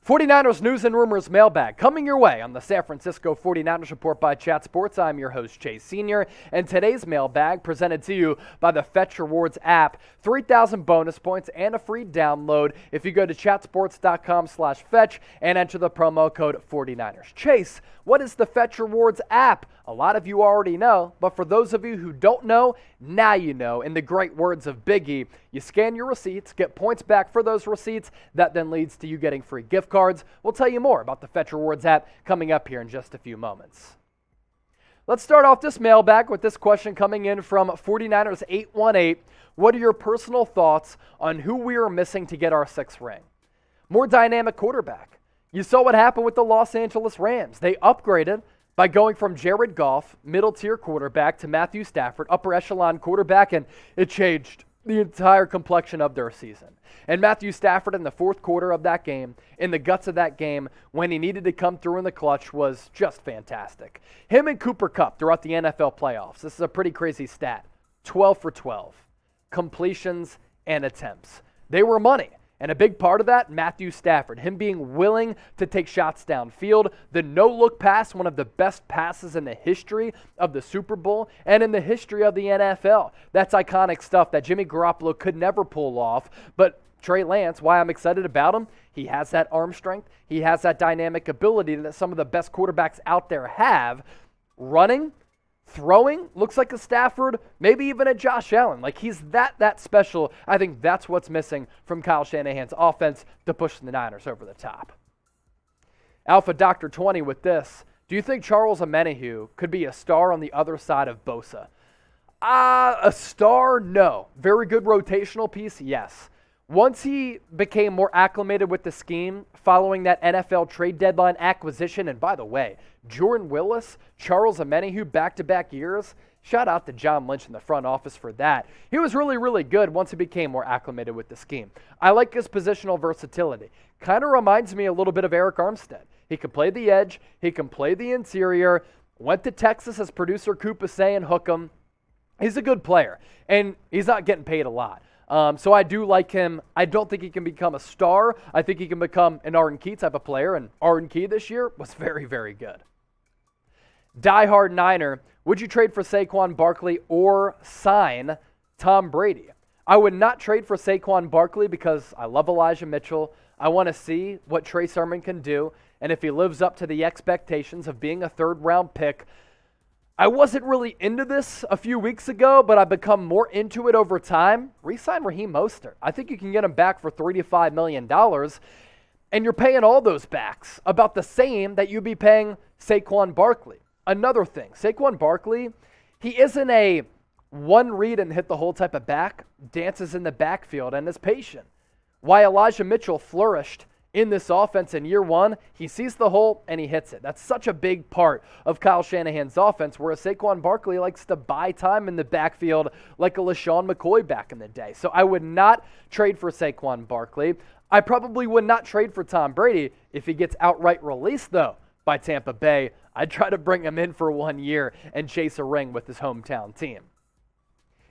49ers News and Rumors Mailbag coming your way on the San Francisco 49ers Report by Chat Sports. I'm your host, Chase Sr., and today's mailbag presented to you by the Fetch Rewards app. 3,000 bonus points and a free download if you go to chatsports.com/fetch and enter the promo code 49ers. Chase, what is the Fetch Rewards app? A lot of you already know, but for those of you who don't know, now you know. In the great words of Biggie, you scan your receipts, get points back for those receipts. That then leads to you getting free gift cards. We'll tell you more about the Fetch Rewards app coming up here in just a few moments. Let's start off this mailbag with this question coming in from 49ers 818. What are your personal thoughts on who we are missing to get our sixth ring? More dynamic quarterback. You saw what happened with the Los Angeles Rams. They upgraded by going from Jared Goff, middle-tier quarterback, to Matthew Stafford, upper-echelon quarterback, and it changed the entire complexion of their season. And Matthew Stafford in the fourth quarter of that game, in the guts of that game, when he needed to come through in the clutch, was just fantastic. Him and Cooper Kupp throughout the NFL playoffs. This is a pretty crazy stat. 12 for 12. Completions and attempts. They were money. And a big part of that, Matthew Stafford, him being willing to take shots downfield. The no-look pass, one of the best passes in the history of the Super Bowl and in the history of the NFL. That's iconic stuff that Jimmy Garoppolo could never pull off. But Trey Lance, why I'm excited about him, he has that arm strength. He has that dynamic ability that some of the best quarterbacks out there have. Running, throwing, looks like a Stafford, maybe even a Josh Allen. Like, he's that special. I think that's what's missing from Kyle Shanahan's offense to push the Niners over the top. Alpha Dr. 20 with this. Do you think Charles Omenihu could be a star on the other side of Bosa? A star? No. Very good rotational piece? Yes. Once he became more acclimated with the scheme following that NFL trade deadline acquisition, and by the way, Jordan Willis, Charles Omenihu, back-to-back years, shout out to John Lynch in the front office for that. He was really, really good once he became more acclimated with the scheme. I like his positional versatility. Kind of reminds me a little bit of Eric Armstead. He can play the edge. He can play the interior. Went to Texas, as producer Coop is saying, hook him. He's a good player, and he's not getting paid a lot. So I do like him. I don't think he can become a star. I think he can become an Arden Key type of player, and Arden Key this year was very, very good. Diehard Niner, would you trade for Saquon Barkley or sign Tom Brady? I would not trade for Saquon Barkley because I love Elijah Mitchell. I want to see what Trey Sermon can do, and if he lives up to the expectations of being a third-round pick. I wasn't really into this a few weeks ago, but I've become more into it over time. Re-sign Raheem Mostert. I think you can get him back for $3 to $5 million, and you're paying all those backs about the same that you'd be paying Saquon Barkley. Another thing, Saquon Barkley, he isn't a one read and hit the hole type of back, dances in the backfield and is patient. Why Elijah Mitchell flourished in this offense in year one, he sees the hole and he hits it. That's such a big part of Kyle Shanahan's offense, whereas Saquon Barkley likes to buy time in the backfield like a LaShawn McCoy back in the day. So I would not trade for Saquon Barkley. I probably would not trade for Tom Brady if he gets outright released, though, by Tampa Bay. I'd try to bring him in for 1 year and chase a ring with his hometown team.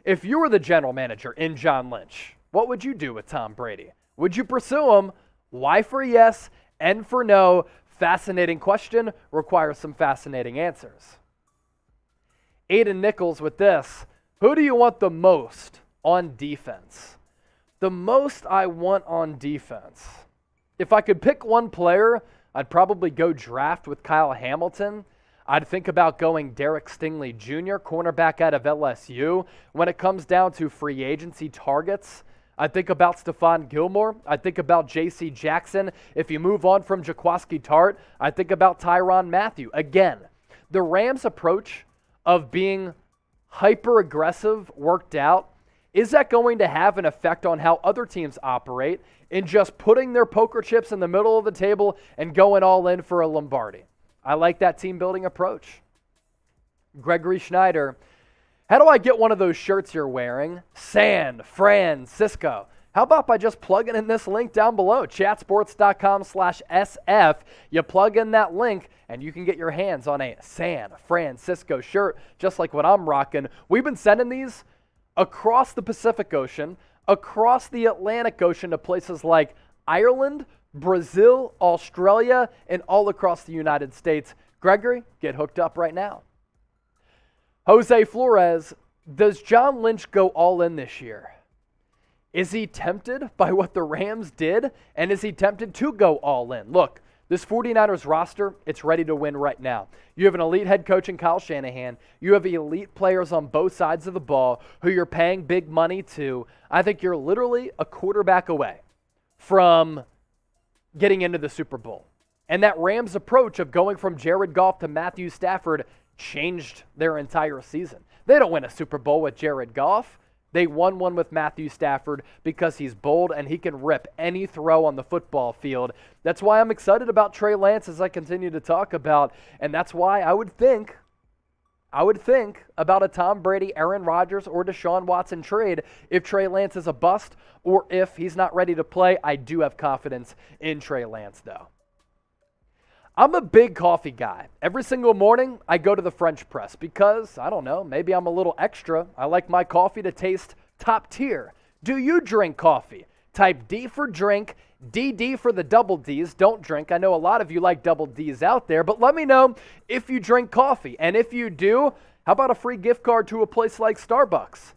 If you were the general manager in John Lynch, what would you do with Tom Brady? Would you pursue him? Why for yes, and for no? Fascinating question, requires some fascinating answers. Ayden Nicholls with this. Who do you want the most on defense? The most I want on defense. If I could pick one player, I'd probably go draft with Kyle Hamilton. I'd think about going Derek Stingley Jr., cornerback out of LSU. When it comes down to free agency targets, I think about Stephon Gilmore. I think about J.C. Jackson. If you move on from Jaquiski Tart, I think about Tyrann Mathieu. Again, the Rams' approach of being hyper-aggressive worked out. Is that going to have an effect on how other teams operate in just putting their poker chips in the middle of the table and going all in for a Lombardi? I like that team-building approach. Gregory Schnyder. How do I get one of those shirts you're wearing? San Francisco. How about by just plugging in this link down below, chatsports.com/SF. You plug in that link, and you can get your hands on a San Francisco shirt, just like what I'm rocking. We've been sending these across the Pacific Ocean, across the Atlantic Ocean to places like Ireland, Brazil, Australia, and all across the United States. Gregory, get hooked up right now. Jose Flores, does John Lynch go all in this year? Is he tempted by what the Rams did? And is he tempted to go all in? Look, this 49ers roster, it's ready to win right now. You have an elite head coach in Kyle Shanahan. You have elite players on both sides of the ball who you're paying big money to. I think you're literally a quarterback away from getting into the Super Bowl. And that Rams approach of going from Jared Goff to Matthew Stafford changed their entire season. They don't win a Super Bowl with Jared Goff. They won one with Matthew Stafford because he's bold and he can rip any throw on the football field. That's why I'm excited about Trey Lance as I continue to talk about, and that's why I would think about a Tom Brady, Aaron Rodgers, or Deshaun Watson trade if Trey Lance is a bust or if he's not ready to play. I do have confidence in Trey Lance, though. I'm a big coffee guy. Every single morning, I go to the French press because, I don't know, maybe I'm a little extra. I like my coffee to taste top tier. Do you drink coffee? Type D for drink, DD for the double Ds. Don't drink. I know a lot of you like double Ds out there, but let me know if you drink coffee. And if you do, how about a free gift card to a place like Starbucks?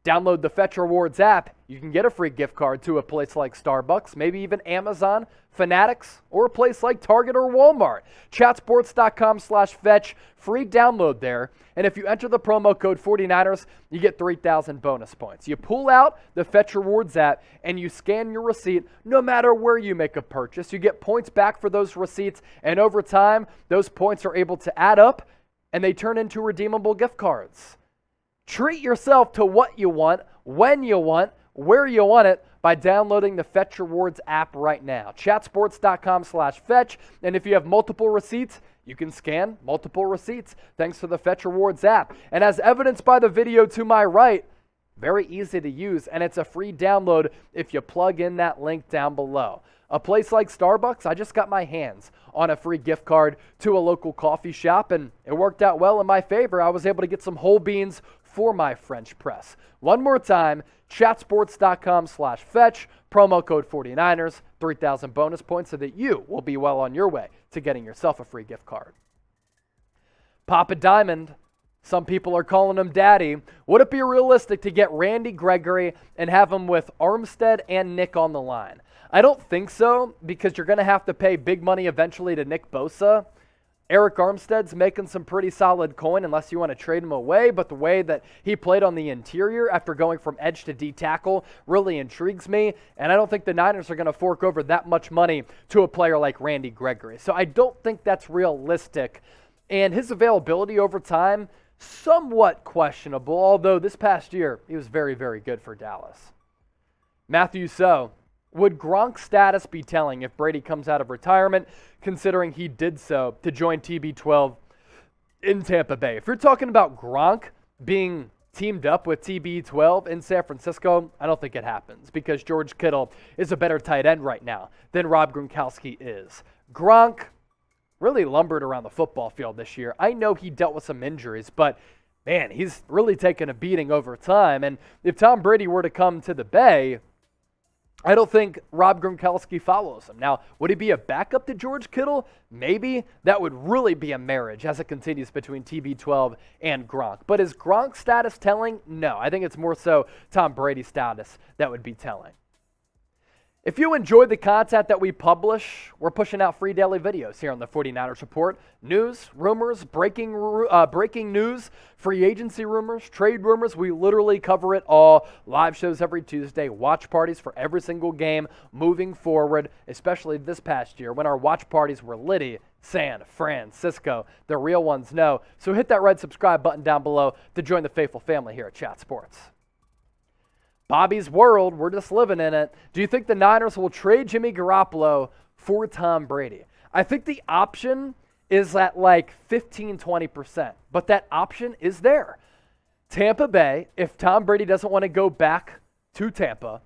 Download the Fetch Rewards app. You can get a free gift card to a place like Starbucks, maybe even Amazon, Fanatics, or a place like Target or Walmart. Chatsports.com/fetch, free download there. And if you enter the promo code 49ers, you get 3,000 bonus points. You pull out the Fetch Rewards app and you scan your receipt no matter where you make a purchase. You get points back for those receipts, and over time, those points are able to add up and they turn into redeemable gift cards. Treat yourself to what you want, when you want, where you want it by downloading the Fetch Rewards app right now. Chatsports.com/fetch. And if you have multiple receipts, you can scan multiple receipts thanks to the Fetch Rewards app. And as evidenced by the video to my right, very easy to use, and it's a free download if you plug in that link down below. A place like Starbucks, I just got my hands on a free gift card to a local coffee shop, and it worked out well in my favor. I was able to get some whole beans for my French press. One more time, chatsports.com/fetch, promo code 49ers, 3,000 bonus points so that you will be well on your way to getting yourself a free gift card. Papa Diamond, some people are calling him Daddy. Would it be realistic to get Randy Gregory and have him with Armstead and Nick on the line? I don't think so, because you're going to have to pay big money eventually to Nick Bosa. Eric Armstead's making some pretty solid coin unless you want to trade him away, but the way that he played on the interior after going from edge to D tackle really intrigues me, and I don't think the Niners are going to fork over that much money to a player like Randy Gregory. So I don't think that's realistic, and his availability over time, somewhat questionable, although this past year he was very, very good for Dallas. Matthew So, would Gronk's status be telling if Brady comes out of retirement, considering he did so to join TB12 in Tampa Bay? If you're talking about Gronk being teamed up with TB12 in San Francisco, I don't think it happens because George Kittle is a better tight end right now than Rob Gronkowski is. Gronk really lumbered around the football field this year. I know he dealt with some injuries, but man, he's really taken a beating over time. And if Tom Brady were to come to the Bay, I don't think Rob Gronkowski follows him. Now, would he be a backup to George Kittle? Maybe. That would really be a marriage as it continues between TB12 and Gronk. But is Gronk's status telling? No. I think it's more so Tom Brady's status that would be telling. If you enjoy the content that we publish, we're pushing out free daily videos here on the 49ers Report. News, rumors, breaking news, free agency rumors, trade rumors. We literally cover it all. Live shows every Tuesday, watch parties for every single game moving forward, especially this past year when our watch parties were litty. San Francisco. The real ones know. So hit that red subscribe button down below to join the faithful family here at Chat Sports. Bobby's world, we're just living in it. Do you think the Niners will trade Jimmy Garoppolo for Tom Brady? I think the option is at like 15-20%, but that option is there. Tampa Bay, if Tom Brady doesn't want to go back to Tampa,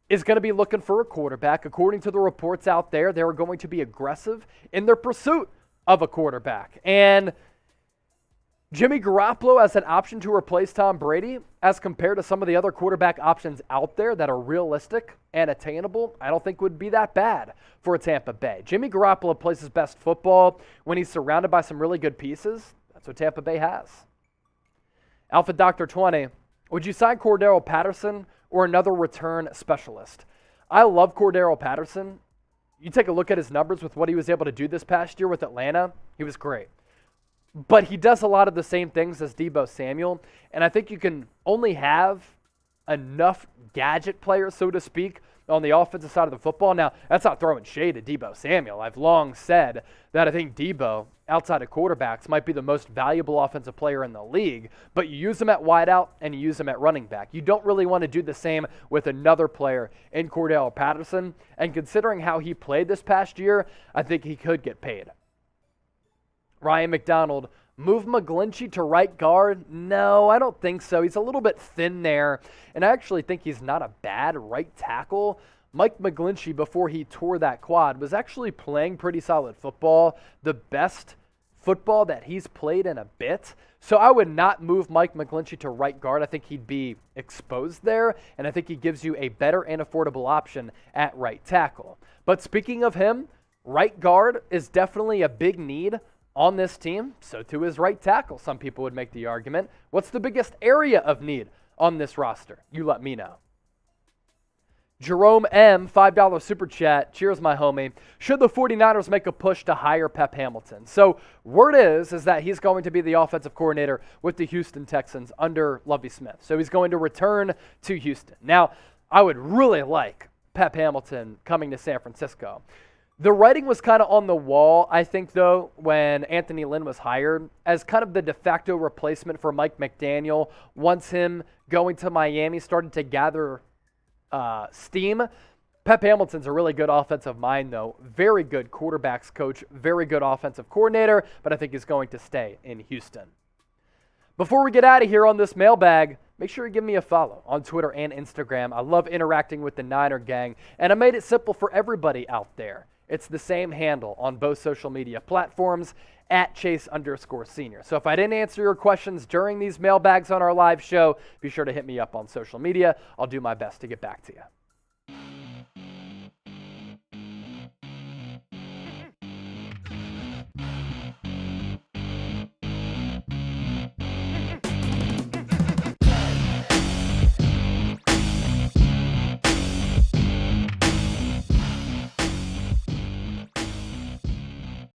is going to be looking for a quarterback. According to the reports out there, they are going to be aggressive in their pursuit of a quarterback. And Jimmy Garoppolo as an option to replace Tom Brady, as compared to some of the other quarterback options out there that are realistic and attainable, I don't think would be that bad for Tampa Bay. Jimmy Garoppolo plays his best football when he's surrounded by some really good pieces. That's what Tampa Bay has. Alpha Doctor 20, would you sign Cordarrelle Patterson or another return specialist? I love Cordarrelle Patterson. You take a look at his numbers with what he was able to do this past year with Atlanta, he was great. But he does a lot of the same things as Deebo Samuel, and I think you can only have enough gadget players, so to speak, on the offensive side of the football. Now, that's not throwing shade at Deebo Samuel. I've long said that I think Deebo, outside of quarterbacks, might be the most valuable offensive player in the league, but you use him at wideout and you use him at running back. You don't really want to do the same with another player in Cordarrelle Patterson, and considering how he played this past year, I think he could get paid. Ryan McDonald, move McGlinchey to right guard? No, I don't think so. He's a little bit thin there, and I actually think he's not a bad right tackle. Mike McGlinchey, before he tore that quad, was actually playing pretty solid football, the best football that he's played in a bit. So I would not move Mike McGlinchey to right guard. I think he'd be exposed there, and I think he gives you a better and affordable option at right tackle. But speaking of him, right guard is definitely a big need on this team. So too is right tackle. Some people would make the argument. What's the biggest area of need on this roster? You let me know. Jerome M, $5 super chat. Cheers, my homie. Should the 49ers make a push to hire Pep Hamilton? So word is that he's going to be the offensive coordinator with the Houston Texans under Lovie Smith. So he's going to return to Houston. Now, I would really like Pep Hamilton coming to San Francisco. The writing was kind of on the wall, I think, though, when Anthony Lynn was hired as kind of the de facto replacement for Mike McDaniel. Once him going to Miami started to gather steam. Pep Hamilton's a really good offensive mind, though. Very good quarterbacks coach, very good offensive coordinator, but I think he's going to stay in Houston. Before we get out of here on this mailbag, make sure you give me a follow on Twitter and Instagram. I love interacting with the Niner gang, and I made it simple for everybody out there. It's the same handle on both social media platforms, at Chase_Senior. So if I didn't answer your questions during these mailbags on our live show, be sure to hit me up on social media. I'll do my best to get back to you.